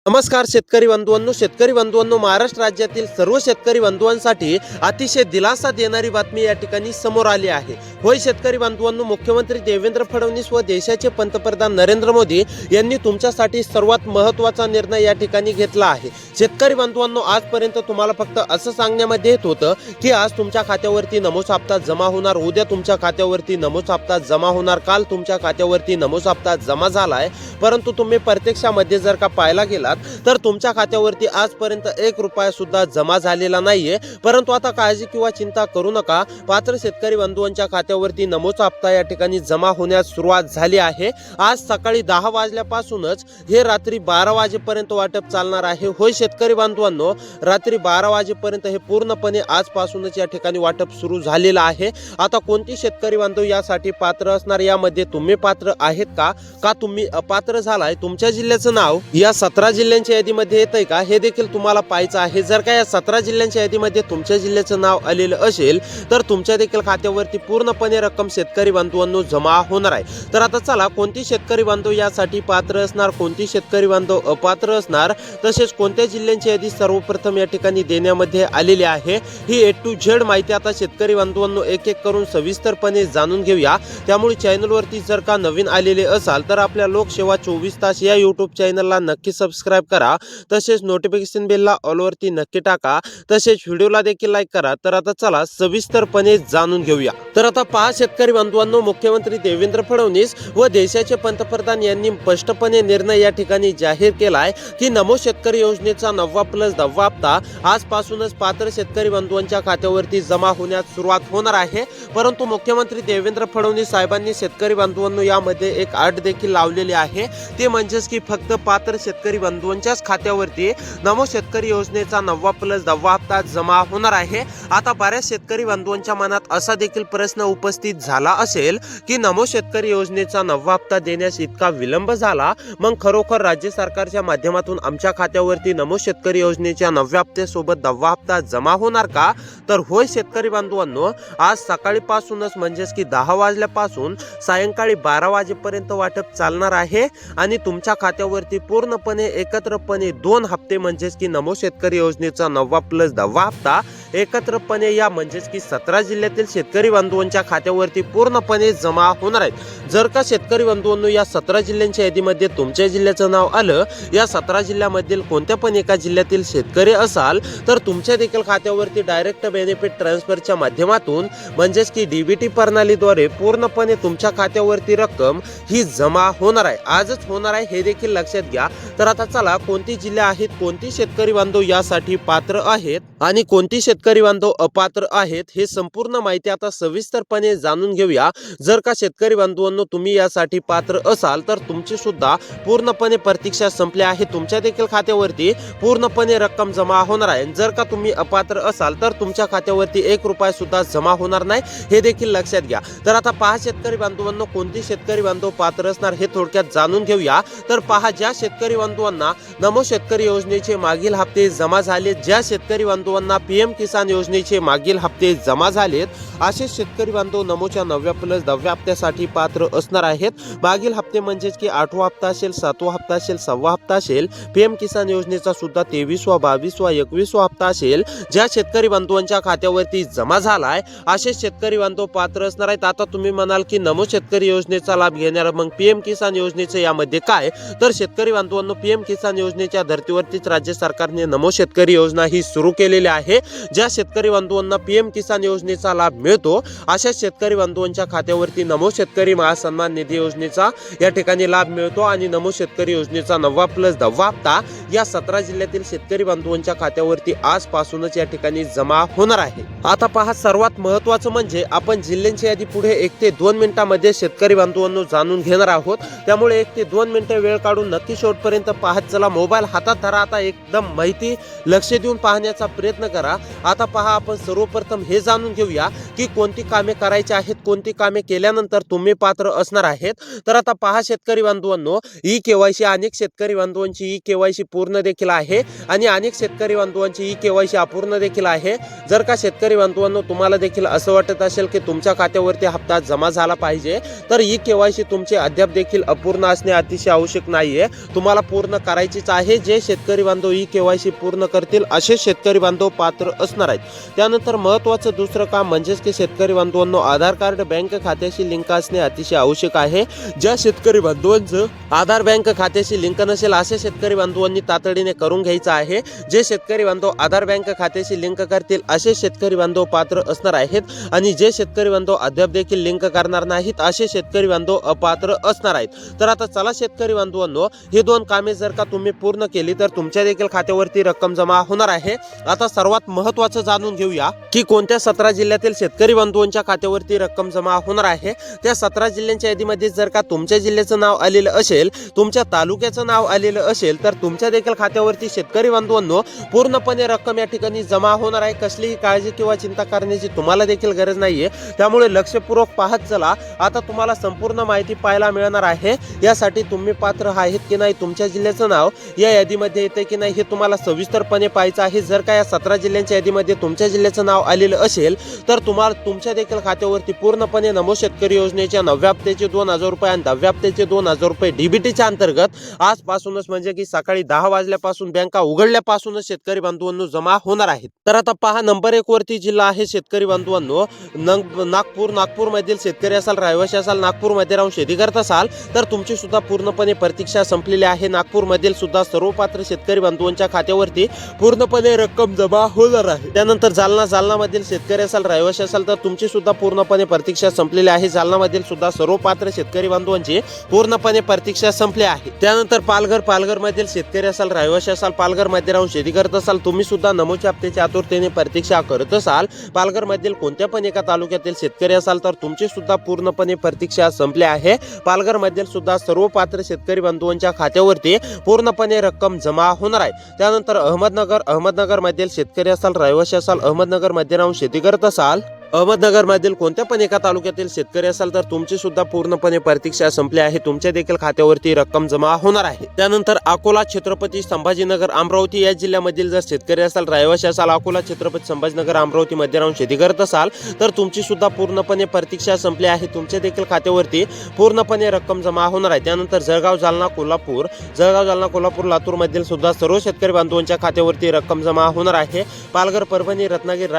नमस्कार शेतकरी बंधुआंनो, महाराष्ट्र राज्यातील सर्व शेतकरी बंधुआंसाठी अतिशय दिलासा देणारी बातमी या ठिकाणी समोर आली आहे। होय शेतकरी बंधुआंनो, मुख्यमंत्री देवेंद्र फडणवीस व देशाचे पंतप्रधान नरेंद्र मोदी यांनी तुमच्यासाठी सर्वात महत्त्वाचा निर्णय या ठिकाणी घेतला आहे। शेतकरी बंधुआंनो, आजपर्यंत तुम्हाला फक्त असं सांगण्यामध्ये येत होतं की आज तुमच्या खात्यावरती नमोच हप्ता जमा होणार, उद्या तुमच्या खात्यावरती नमोच हप्ता जमा होणार, काल तुमच्या खात्यावरती नमोच हप्ता जमा झालाय, परंतु तुम्ही प्रत्यक्षामध्ये जर का पाहायला गेलात तर तुमच्या खात्यावरती आजपर्यंत 1 रुपया सुद्धा जमा झालेला नाहीये। परंतु आता काळजी किंवा चिंता करू नका, पात्र शेतकरी बंधुआंच्या खात्यावरती नमोचा हप्ता या ठिकाणी जमा होण्यास सुरुवात झाली आहे। आज सकाळी 10 वाजल्यापासूनच हे रात्री 12 वाजेपर्यंत वाटप चालणार आहे। होय शेतकरी बांधवांनो, रात्री 12 वाजेपर्यंत हे पूर्णपणे आजपासूनच या ठिकाणी वाटप सुरू झालेलं आहे। आता कोणती शेतकरी बांधव यासाठी पात्र असणार, यामध्ये तुम्ही पात्र आहेत का तुम्ही अपात्र झालाय, तुमच्या जिल्ह्याचं नाव या 17 जिल्ह्यांच्या यादीमध्ये येतंय का हे देखील तुम्हाला पाहायचं आहे। जर का या 17 जिल्ह्यांच्या यादीमध्ये तुमच्या जिल्ह्याचं नाव आलेलं असेल तर तुमच्या देखील खात्यावरती पूर्णपणे रक्कम शेतकरी बांधवांनो जमा होणार आहे। तर आता चला, कोणती शेतकरी बांधव यासाठी पात्र असणार, कोणती शेतकरी बांधव अपात्र असणार, तसेच कोणत्या जिल्ह्यांची यादी सर्वप्रथम या ठिकाणी देण्यामध्ये आलेली आहे, ही A to Z माहिती आता शेतकरी बांधवांनो एक एक करून सविस्तरपणे जाणून घेऊया। त्यामुळे चॅनलवरती जर का नवीन आलेले असाल तर आपल्या लोकसेवा 24 तास या यूट्यूब चॅनलला नक्की सबस्क्राइब करा, तसेच नोटिफिकेशन बेलला ऑल वरती नक्की टाका, तसेच व्हिडिओला देखील लाईक करा। तर आता चला सविस्तरपणे जाणून घेऊया। तर आता पहा शेतकरी बांधवांनो, मुख्यमंत्री देवेंद्र फडणवीस व देशाचे पंतप्रधान यांनी स्पष्टपणे निर्णय या ठिकाणी जाहीर केलाय की नमो शेतकरी योजनेचा 9+10 हप्ता आजपासूनच पात्र शेतकरी बंधुआंच्या खात्यावरती जमा होण्यास सुरुवात होणार आहे। परंतु मुख्यमंत्री देवेंद्र फडणवीस साहेबांनी शेतकरी बांधवांनो यामध्ये एक अट देखील लावलेली आहे, ते म्हणजेच की फक्त पात्र शेतकरी बंधुआंच्याच खात्यावरती नमो शेतकरी योजनेचा 9+10 हप्ता जमा होणार आहे। आता बऱ्याच शेतकरी बंधुआंच्या मनात असा देखील प्रश्न उपस्थित झाला असेल की नमो शेतकरी योजनेचा 9 हप्ता देण्यास इतका विलंब झाला, मग खरोखर राज्य सरकारच्या माध्यमातून आमच्या खात्यावरती नमो शेतकरी योजनेच्या 9व्या हप्त्यासोबत 10वा हप्ता जमा होणार का? तर होय शेतकरी बांधवांनो, आज सकाळीपासूनच म्हणजेच की 10 वाजल्यापासून सायंकाळी 12 वाजेपर्यंत वाटप चालणार आहे आणि तुमच्या खात्यावरती पूर्णपणे एकत्रपणे 2 हप्ते म्हणजेच की नमो शेतकरी योजनेचा 9+10 हप्ता एकत्रपणे या म्हणजेच की 17 जिल्ह्यातील शेतकरी बंधुआंच्या खात्यावरती पूर्णपणे जमा होणार आहेत। जर का शेतकरी बंधुआंनो या 17 जिल्ह्यांच्या यादीमध्ये तुमच्या जिल्ह्याचं नाव आलं, या 17 जिल्ह्यामधील कोणत्या पण एका जिल्ह्यातील शेतकरी असाल तर तुमच्या देखील खात्यावरती डायरेक्ट बेनिफिट ट्रान्सफरच्या माध्यमातून म्हणजेच की DBT प्रणालीद्वारे पूर्णपणे तुमच्या खात्यावरती रक्कम ही जमा होणार आहे, आजच होणार आहे, हे देखील लक्षात घ्या। तर आता चला, कोणती जिल्हे आहेत, कोणती शेतकरी बांधव यासाठी पात्र आहेत आणि कोणती शेतकरी बांधव अपात्र आहेत, हे संपूर्ण माहिती आता सविस्तरपणे जाणून घेऊया। जर का शेतकरी बांधवांनो तुम्ही यासाठी पात्र असाल तर तुमची सुद्धा पूर्णपणे प्रतीक्षा संपली आहे, तुमच्या देखील खात्यावरती पूर्णपणे रक्कम जमा होणार आहे। जर का तुम्ही अपात्र असाल तर तुमच्या खात्यावरती 1 रुपया सुद्धा जमा होणार नाही, हे देखील लक्षात घ्या। तर आता पहा शेतकरी बांधवांनो, कोणती शेतकरी बांधव पात्र असणार हे थोडक्यात जाणून घेऊया। तर पहा, ज्या शेतकरी बांधवांना नमो शेतकरी योजनेचे मागील हप्ते जमा झाले, ज्या शेतकरी बांधवांना PM किसान योजनेचे मागील हप्ते जमा झालेत, असे शेतकरी बांधव नमोच्या 9+10 हप्त्यासाठी पात्र असणार आहेत। मागील हप्ते म्हणजेच की 8वा हप्ता असेल, 7वा हप्ता असेल, 6वा हप्ता असेल, PM किसान योजनेचा सुद्धा 23वा, 22वा, 21वा हप्ता असेल, ज्या शेतकरी बांधवांच्या खात्यावरती जमा झालाय असे शेतकरी बांधव पात्र असणार आहेत। आता तुम्ही म्हणाल की नमो शेतकरी योजनेचा लाभ घेणार मग PM किसान योजनेचे यामध्ये काय? तर शेतकरी बांधवांनो, PM किसान योजनेच्या धर्तीवरतीच राज्य सरकारने नमो शेतकरी योजना ही सुरू केलेली आहे। ज्या शेतकरी बांधवांना PM किसान योजनेचा लाभ मिळतो अशा शेतकरी बांधवांच्या खात्यावरती नमो शेतकरी महासन्मान निधी योजनेचा या ठिकाणी लाभ मिळतो आणि नमो शेतकरी योजनेचा 9+10 हप्ता या 17 जिल्ह्यातील शेतकरी बांधवांच्या खात्यावरती आजपासूनच या ठिकाणी जमा होणार आहे। आता पहा, सर्वात महत्त्वाचं म्हणजे आपण जिल्ह्यांची यादी पुढे 1 ते 2 मिनिटांमध्ये शेतकरी बांधवांनो जाणून घेणार आहोत, त्यामुळे 1 ते 2 मिनिटे वेळ काढून नक्की शेवटपर्यंत पाहत चला। मोबाईल हातात धरा, आता एकदम माहिती लक्ष देऊन पाहण्याचा प्रयत्न प्रयत्न करा। आता पहा, आपण सर्वप्रथम हे जाणून घेऊया की कोणती कामे करायची आहेत, कोणती कामे केल्यानंतर तुम्ही पात्र असणार आहेत। तर आता पहा शेतकरी बांधवांनो, ई केवायसी अनेक शेतकरी बांधवांची ई केवायसी पूर्ण देखील आहे आणि अनेक शेतकरी बांधवांची ई केवायसी अपूर्ण देखील आहे। जर का शेतकरी बांधवांनो तुम्हाला देखील असं वाटत असेल की तुमच्या खात्यावरती हप्ता जमा झाला पाहिजे, तर ई केवायसी तुमचे अद्याप देखील अपूर्ण असणे अतिशय आवश्यक नाहीये, तुम्हाला पूर्ण करायचीच आहे। जे शेतकरी बांधव ई केवायसी पूर्ण करतील असे शेतकरी बांधव पात्र असणार आहेत। त्यानंतर महत्त्वाचं दुसरं काम म्हणजेच की शेतकरी बांधवांनो, आधार कार्ड बँक खात्याशी लिंक असणे अतिशय आवश्यक आहे। ज्या शेतकरी बांधवांचं आधार बँक खात्याशी लिंक नसेल असे शेतकरी बांधवांनी तातडीने करून घ्यायचं आहे। जे शेतकरी बांधव आधार बँक खात्याशी लिंक करतील असे शेतकरी बांधव पात्र असणार आहेत आणि जे शेतकरी बांधव अद्याप देखील लिंक करणार नाहीत असे शेतकरी बांधव अपात्र असणार आहेत। तर आता चला शेतकरी बांधवांनो, हे दोन कामे जर का तुम्ही पूर्ण केली तर तुमच्या देखील खात्यावरती रक्कम जमा होणार आहे। आता सर्वात महत्त्वाचं जाणून घेऊया की कोणत्या 17 जिल्ह्यातील शेतकरी बांधवांच्या खात्यावरती रक्कम जमा होणार आहे। त्या 17 जिल्ह्यांच्या यादीमध्ये जर का तुमच्या जिल्ह्याचं नाव आलेलं असेल, तुमच्या तालुक्याचं नाव आलेलं असेल, तर तुमच्या देखील खात्यावरती शेतकरी बांधवांनो पूर्णपणे रक्कम या ठिकाणी जमा होणार आहे। कसलीही काळजी किंवा चिंता करण्याची तुम्हाला देखील गरज नाहीये, त्यामुळे लक्षपूर्वक पाहत चला। आता तुम्हाला संपूर्ण माहिती पाहायला मिळणार आहे। यासाठी तुम्ही पात्र आहेत की नाही, तुमच्या जिल्ह्याचं नाव या यादीमध्ये येते की नाही, हे तुम्हाला सविस्तरपणे पाहायचं आहे। जर का या 17 जिल्ह्यांच्या यादीमध्ये तुमच्या जिल्ह्याचं नाव आलेलं असेल, तर तुम्हाला तुमच्या देखील खात्यावरती पूर्णपणे नमो शेतकरी योजनेच्या 9व्या हप्त्याचे 2000 रुपये आणि 10व्या हप्त्याचे 2000 रुपये डीबीटीच्या अंतर्गत आजपासूनच म्हणजे की सकाळी 10 वाजल्यापासून बँका उघडल्यापासूनच शेतकरी बांधवांनो जमा होणार आहेत। तर आता पहा, नंबर 1 वरती जिल्हा आहे शेतकरी बांधवांनो नागपूर। नागपूरमधील शेतकरी असाल, रहिवासी असाल, नागपूरमध्ये राहून शेती करत असाल, तर तुमची सुद्धा पूर्णपणे प्रतीक्षा संपलेली आहे। नागपूरमधील सुद्धा सर्व पात्र शेतकरी बांधवांच्या खात्यावरती पूर्णपणे रक्कम जमा होणार आहे। त्यानंतर जालनामधील शेतकरी असाल, रहिवासी असाल, तर तुमची सुद्धा पूर्णपणे प्रतीक्षा संपलेली आहे। जालनामधील सुद्धा सर्व पात्र शेतकरी बांधवांची पूर्णपणे प्रतीक्षा संपली आहे। त्यानंतर पालघरमधील शेतकरी असाल, रहिवासी असाल, पालघरमध्ये राहून शेती करत असाल, तुम्ही सुद्धा नमोच्या हप्त्याची आतुरतेने प्रतीक्षा करत असाल, पालघरमधील कोणत्या पण एका तालुक्यातील शेतकरी असाल, तर तुमची सुद्धा पूर्णपणे प्रतीक्षा संपली आहे। पालघरमधील सुद्धा सर्व पात्र शेतकरी बांधवांच्या खात्यावरती पूर्णपणे रक्कम जमा होणार आहे। त्यानंतर अहमदनगरमधील शेतकरी असाल, रहिवासी असाल, अहमदनगरमध्ये राहून शेती करत असाल, अहमदनगरमधील कोणत्या पण एका तालुक्यातील शेतकरी असाल, तर तुमची सुद्धा पूर्णपणे प्रतीक्षा संपली आहे। तुमच्या देखील खात्यावरती रक्कम जमा होणार आहे। त्यानंतर अकोला, छत्रपती संभाजीनगर, अमरावती या जिल्ह्यामधील जर शेतकरी असाल, रहिवासी असाल, अकोला, छत्रपती संभाजीनगर, अमरावती मध्ये राहून शेती करत असाल, तर तुमची सुद्धा पूर्णपणे प्रतीक्षा संपली आहे। तुमच्या देखील खात्यावरती पूर्णपणे रक्कम जमा होणार आहे। त्यानंतर जळगाव, जालना, कोल्हापूर, लातूर मधील सुद्धा सर्व शेतकरी बांधवांच्या खात्यावरती रक्कम जमा होणार आहे। पालघर, परभणी, रत्नागिरी,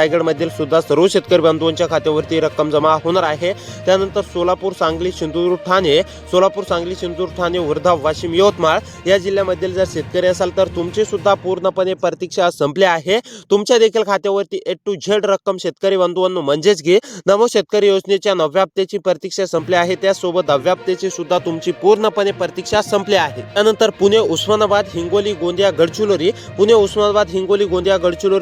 रायगड मधील सुद्धा सर्व शेतकरी बांधवांच्या खात्यावरती रक्कम जमा होणार आहे। त्यानंतर सोलापूर, सांगली, सिंधुदुर्ग, ठाणे, वर्धा, वाशिम, यवतमाळ या जिल्ह्यामधील जर शेतकरी असाल, तर तुमची सुद्धा पूर्णपणे प्रतीक्षा संपली आहे। तुमच्या देखील खात्यावरती A to Z रक्कम शेतकरी बांधवांनो म्हणजेच की नमो शेतकरी योजनेच्या 9व्या हप्त्याची प्रतीक्षा संपली आहे। त्यासोबत 10व्या हप्त्याची सुद्धा तुमची पूर्णपणे प्रतीक्षा संपली आहे। त्यानंतर पुणे, उस्मानाबाद, हिंगोली, गोंदिया, गडचिरोली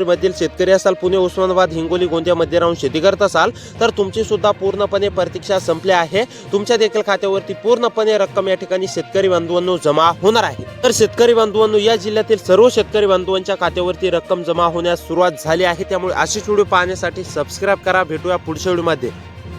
मधील शेतकरी असाल, पुणे, उस्मानाबाद, हिंगोली, गोंदियामध्ये राहून शेती करत असाल, तर तुमची सुद्धा पूर्णपणे प्रतीक्षा संपली आहे। तुमच्या देखील खात्यावरती पूर्णपणे रक्कम या ठिकाणी शेतकरी बांधवांनो जमा होणार आहे। तर शेतकरी बांधवांनो, या जिल्ह्यातील सर्व शेतकरी बांधवांच्या खात्यावरती रक्कम जमा होण्यास सुरुवात झाली आहे। त्यामुळे अशीच व्हिडिओ पाहण्यासाठी सबस्क्राईब करा। भेटूया पुढच्या व्हिडिओमध्ये।